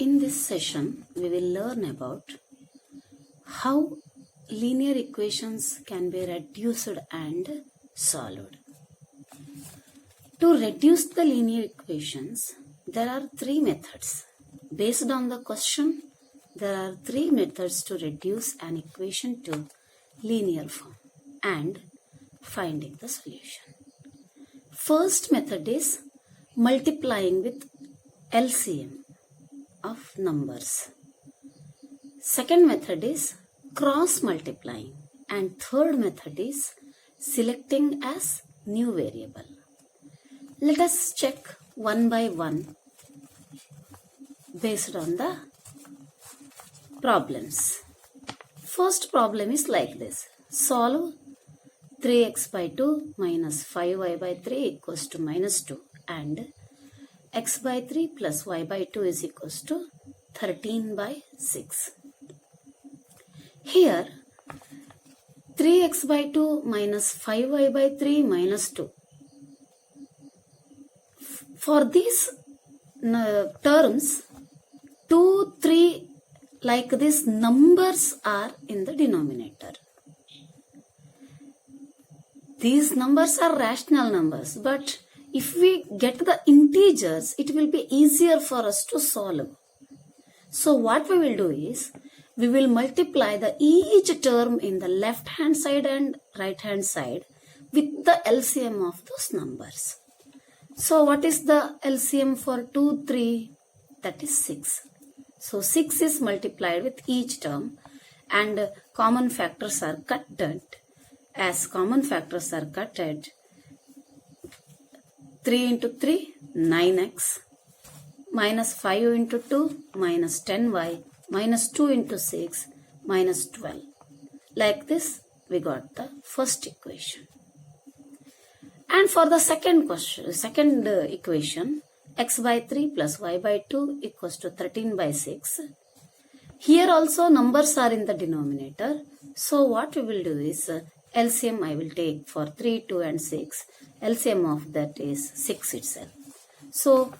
In this session, we will learn about how linear equations can be reduced and solved. To reduce the linear equations, there are three methods. Based on the question, there are three methods to reduce an equation to linear form and finding the solution. First method is multiplying with LCM of numbers. Second method is cross multiplying, and third method is selecting as new variable. Let us check one by one based on the problems. First problem is like this. Solve 3x by 2 minus 5y by 3 equals to minus 2 and x by 3 plus y by 2 is equals to 13 by 6. Here 3x by 2 minus 5y by 3 minus 2. For these terms, 2, 3 like this numbers are in the denominator. These numbers are rational numbers, but if we get the integers, it will be easier for us to solve. So what we will do is, we will multiply each term in the left hand side and right hand side with the LCM of those numbers. So what is the LCM for 2, 3? That is 6. So 6 is multiplied with each term and common factors are cutted. As common factors are cutted, 3 into 3, 9x, minus 5 into 2, minus 10y, minus 2 into 6, minus 12. Like this, we got the first equation. And for the second equation, x by 3 plus y by 2 equals to 13 by 6. Here also numbers are in the denominator. So what we will do is, LCM I will take for 3, 2 and 6. LCM of that is 6 itself. So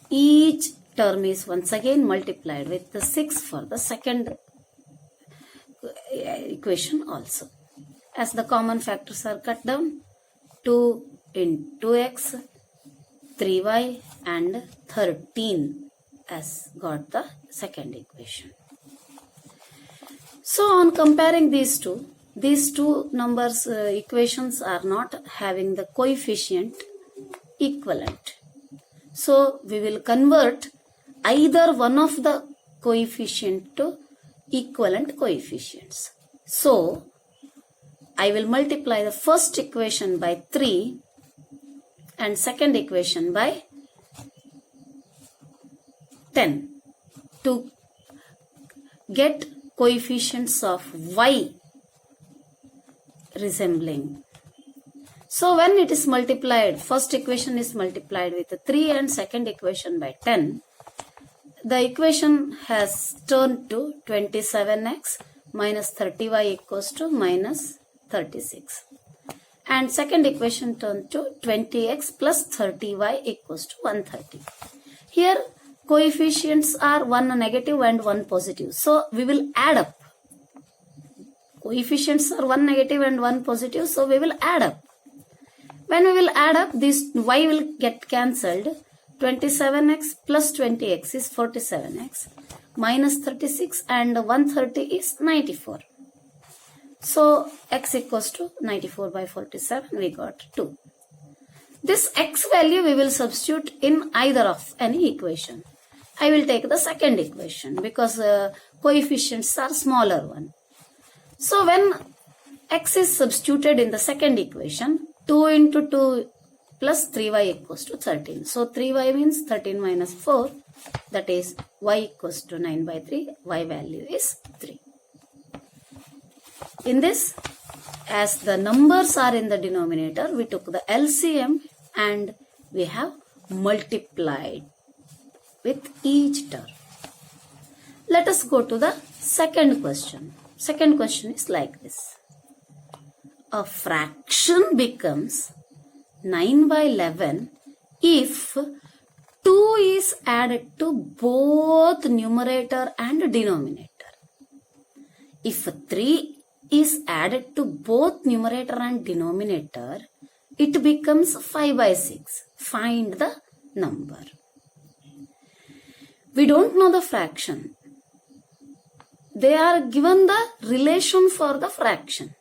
each term is once again multiplied with the 6 for the second equation also. As the common factors are cut down, 2 in 2x, 3y and 13 as got the second equation. So on comparing these two numbers equations are not having the coefficient equivalent. So we will convert either one of the coefficient to equivalent coefficients. So I will multiply the first equation by 3 and second equation by 10 to get coefficients of y resembling. So when it is multiplied, first equation is multiplied with 3 and second equation by 10, the equation has turned to 27x minus 30y equals to minus 36. And second equation turned to 20x plus 30y equals to 130. Here coefficients are one negative and one positive. So we will add up. Coefficients are one negative and one positive, so we will add up. When we will add up, this y will get cancelled. 27x plus 20x is 47x, minus 36 and 130 is 94. So x equals to 94 by 47, we got 2. This x value we will substitute in either of any equation. I will take the second equation because coefficients are smaller one. So when x is substituted in the second equation, 2 into 2 plus 3y equals to 13. So 3y means 13 minus 4, that is y equals to 9 by 3, y value is 3. In this, as the numbers are in the denominator, we took the LCM and we have multiplied with each term. Let us go to the second question. Second question is like this. A fraction becomes 9 by 11 if 2 is added to both numerator and denominator. If 3 is added to both numerator and denominator, it becomes 5 by 6. Find the number. We don't know the fraction. They are given the relation for the fraction.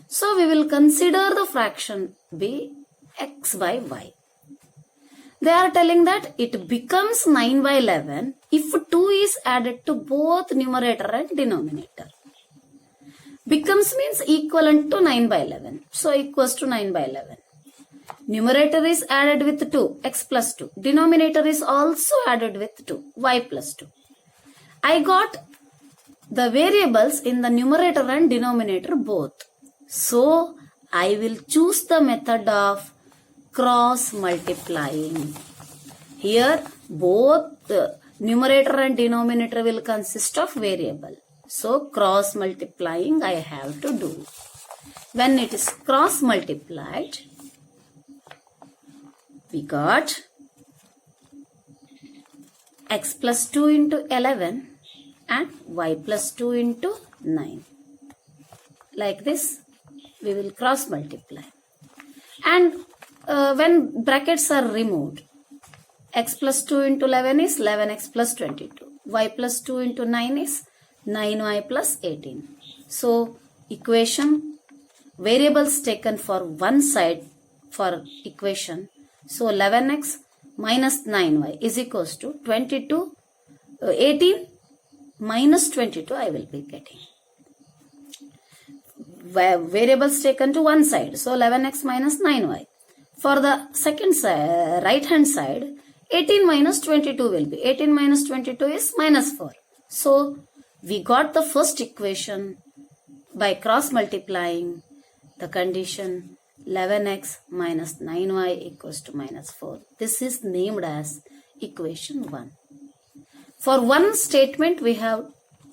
So we will consider the fraction be x by y. They are telling that it becomes 9 by 11 if 2 is added to both numerator and denominator. Becomes means equivalent to 9 by 11. So equals to 9 by 11. Numerator is added with 2, x plus 2. Denominator is also added with 2, y plus 2. I got the variables in the numerator and denominator both. So I will choose the method of cross multiplying. Here both the numerator and denominator will consist of variable. So cross multiplying I have to do. When it is cross multiplied, we got x plus 2 into 11 and y plus 2 into 9. Like this, we will cross multiply. And when brackets are removed, x plus 2 into 11 is 11x plus 22. Y plus 2 into 9 is 9y plus 18. So, equation, variables taken for one side for equation. So, 11x minus 9y is equals to 18 minus 22 I will be getting. Variables taken to one side. So, 11x minus 9y. For the second side, right hand side, 18 minus 22 will be. 18 minus 22 is minus 4. So, we got the first equation by cross multiplying the condition 11x minus 9y equals to minus 4. This is named as equation 1. For one statement, we have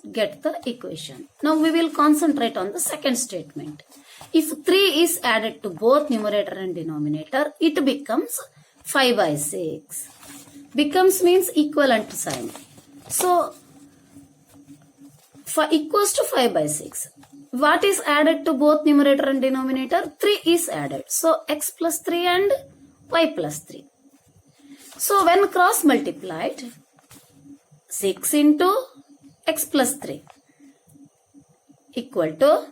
get the equation. Now we will concentrate on the second statement. If 3 is added to both numerator and denominator, it becomes 5 by 6. Becomes means equivalent sign. So, for equals to 5 by 6. What is added to both numerator and denominator? 3 is added. So, x plus 3 and y plus 3. So, when cross multiplied, 6 into x plus 3 equal to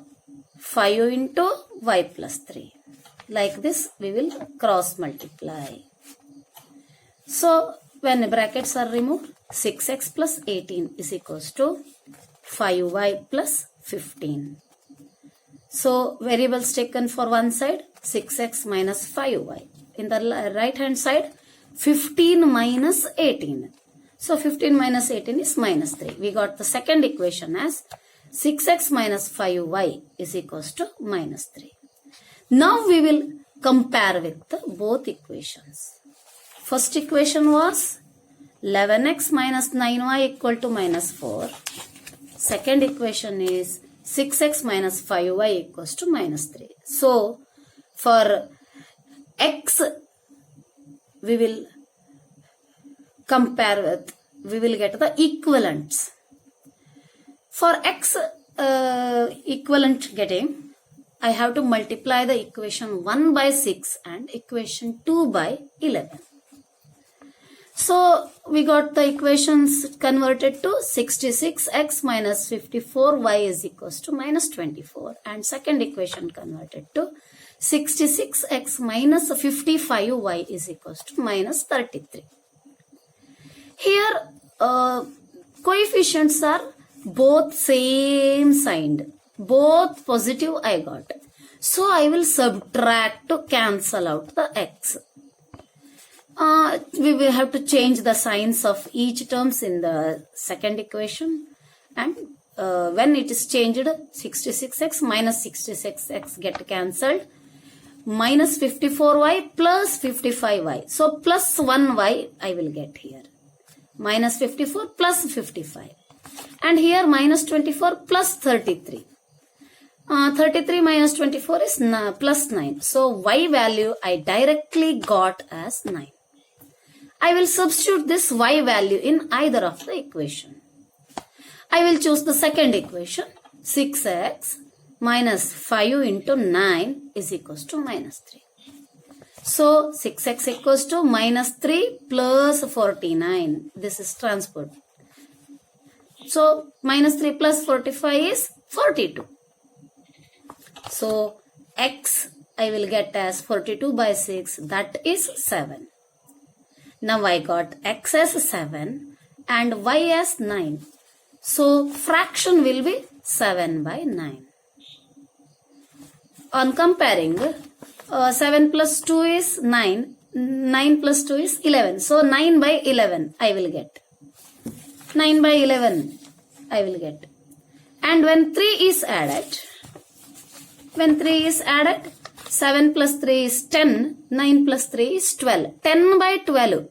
5 into y plus 3. Like this, we will cross multiply. So, when brackets are removed, 6x plus 18 is equals to 5y plus 15. So, variables taken for one side, 6x minus 5y. In the right hand side, 15 minus 18. So, 15 minus 18 is minus 3. We got the second equation as 6x minus 5y is equals to minus 3. Now, we will compare with both equations. First equation was 11x minus 9y equal to minus 4. Second equation is 6x minus 5y equals to minus 3. So, for x, we will compare with, we will get the equivalents. For x equivalent getting, I have to multiply the equation 1 by 6 and equation 2 by 11. So, we got the equations converted to 66x minus 54y is equals to minus 24. And second equation converted to 66x minus 55y is equals to minus 33. Here, coefficients are both same signed. Both positive I got. So, I will subtract to cancel out the x. We will have to change the signs of each terms in the second equation, and when it is changed, 66x minus 66x get cancelled, minus 54y plus 55y. So plus 1y I will get here, minus 54 plus 55, and here minus 24 plus 33. 33 minus 24 is plus 9. So y value I directly got as 9. I will substitute this y value in either of the equation. I will choose the second equation. 6x minus 5 into 9 is equals to minus 3. So 6x equals to minus 3 plus 49. This is transferred. So minus 3 plus 45 is 42. So x I will get as 42 by 6, that is 7. Now I got x as 7 and y as 9. So fraction will be 7 by 9. On comparing, 7 plus 2 is 9, 9 plus 2 is 11. So 9 by 11 I will get. 9 by 11 I will get. And when 3 is added, 7 plus 3 is 10, 9 plus 3 is 12. 10 by 12,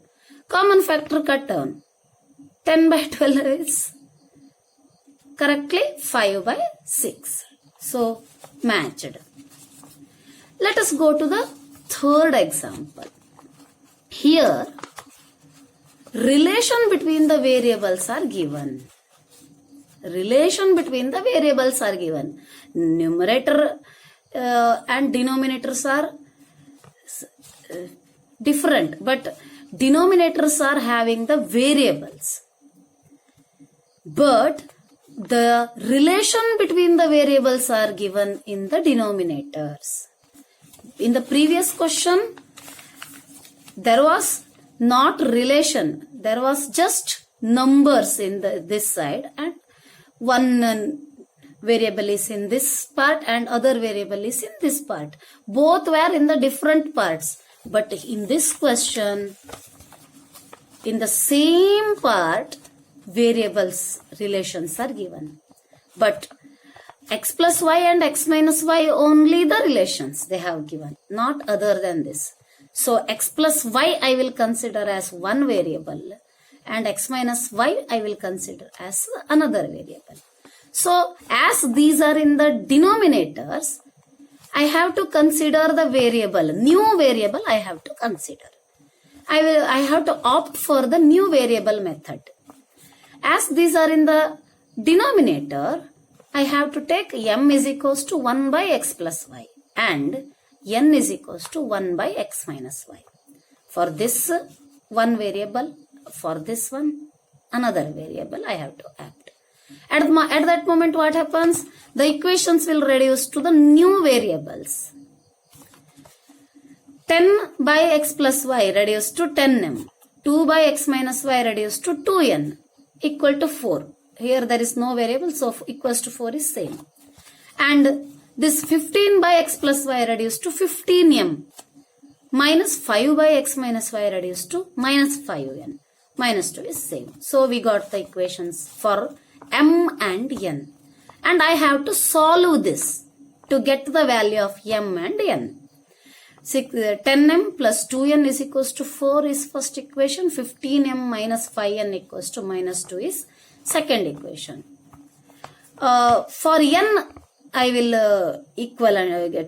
common factor cut down. 10 by 12 is correctly 5 by 6. So matched. Let us go to the third example. Here, relation between the variables are given. Relation between the variables are given. Numerator and denominators are different, but denominators are having the variables. But the relation between the variables are given in the denominators. In the previous question, there was not relation. There was just numbers in this side, and one variable is in this part and other variable is in this part. Both were in the different parts. But in this question, in the same part, variables relations are given. But x plus y and x minus y, only the relations they have given, not other than this. So x plus y I will consider as one variable and x minus y I will consider as another variable. So as these are in the denominators, I have to consider the variable, new variable I have to consider. I have to opt for the new variable method. As these are in the denominator, I have to take m is equals to 1 by x plus y and n is equals to 1 by x minus y. For this one variable, for this one another variable I have to apt. At that moment what happens? The equations will reduce to the new variables. 10 by x plus y reduced to 10m. 2 by x minus y reduced to 2n equal to 4. Here there is no variable, so equals to 4 is same. And this 15 by x plus y reduced to 15m. Minus 5 by x minus y reduced to minus 5n. Minus 2 is same. So we got the equations for m and n. And I have to solve this to get the value of m and n. 10m plus 2n is equals to 4 is first equation. 15m minus 5n equals to minus 2 is second equation. For n, I will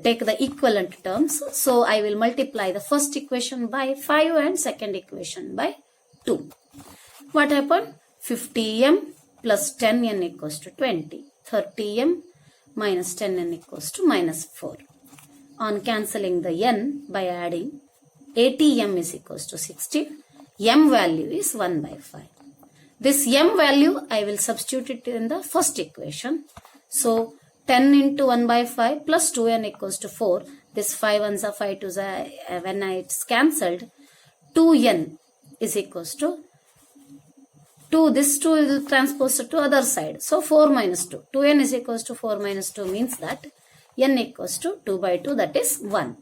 take the equivalent terms. So I will multiply the first equation by 5 and second equation by 2. What happened? 50m plus 10n equals to 20. 30m minus 10n equals to minus 4. On cancelling the n by adding, 80m is equals to 16. M value is 1 by 5. This m value I will substitute it in the first equation. So 10 into 1 by 5 plus 2n equals to 4. This 5 ones are 5 twos are, when it's cancelled, 2n is equals to 2. This 2 will transpose to other side. So 4 minus 2. 2n is equals to 4 minus 2 means that n equals to 2 by 2, that is 1.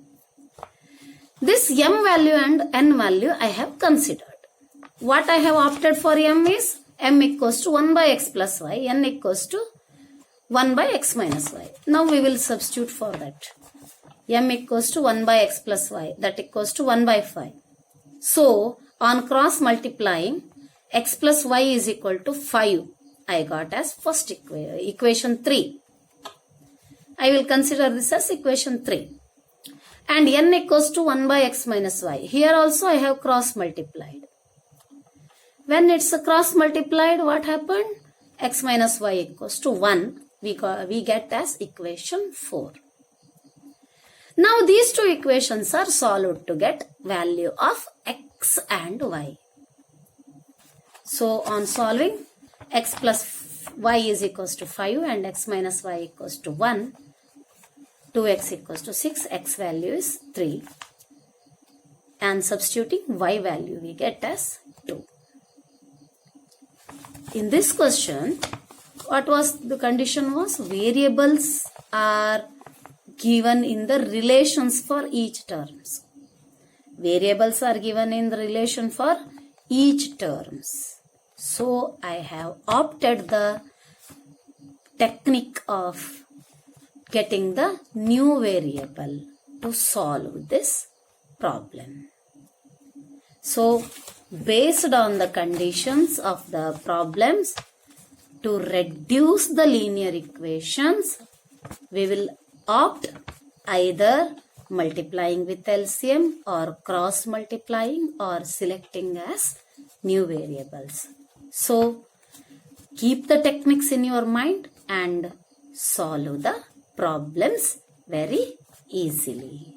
This m value and n value I have considered. What I have opted for m is m equals to 1 by x plus y, n equals to 1 by x minus y. Now we will substitute for that. M equals to 1 by x plus y, that equals to 1 by 5. So on cross multiplying, x plus y is equal to 5. I got as first equation 3. I will consider this as equation 3. And n equals to 1 by x minus y. Here also I have cross multiplied. When it's cross multiplied, what happened? X minus y equals to 1. We get as equation 4. Now these two equations are solved to get value of x and y. So on solving, x plus y is equals to 5 and x minus y equals to 1. 2x equals to 6, x value is 3. And substituting y value we get as 2. In this question, what was the condition was? Variables are given in the relations for each terms. Variables are given in the relation for each terms. So I have opted the technique of getting the new variable to solve this problem. So based on the conditions of the problems, to reduce the linear equations, we will opt either multiplying with LCM or cross multiplying or selecting as new variables. So keep the techniques in your mind and solve the problems very easily.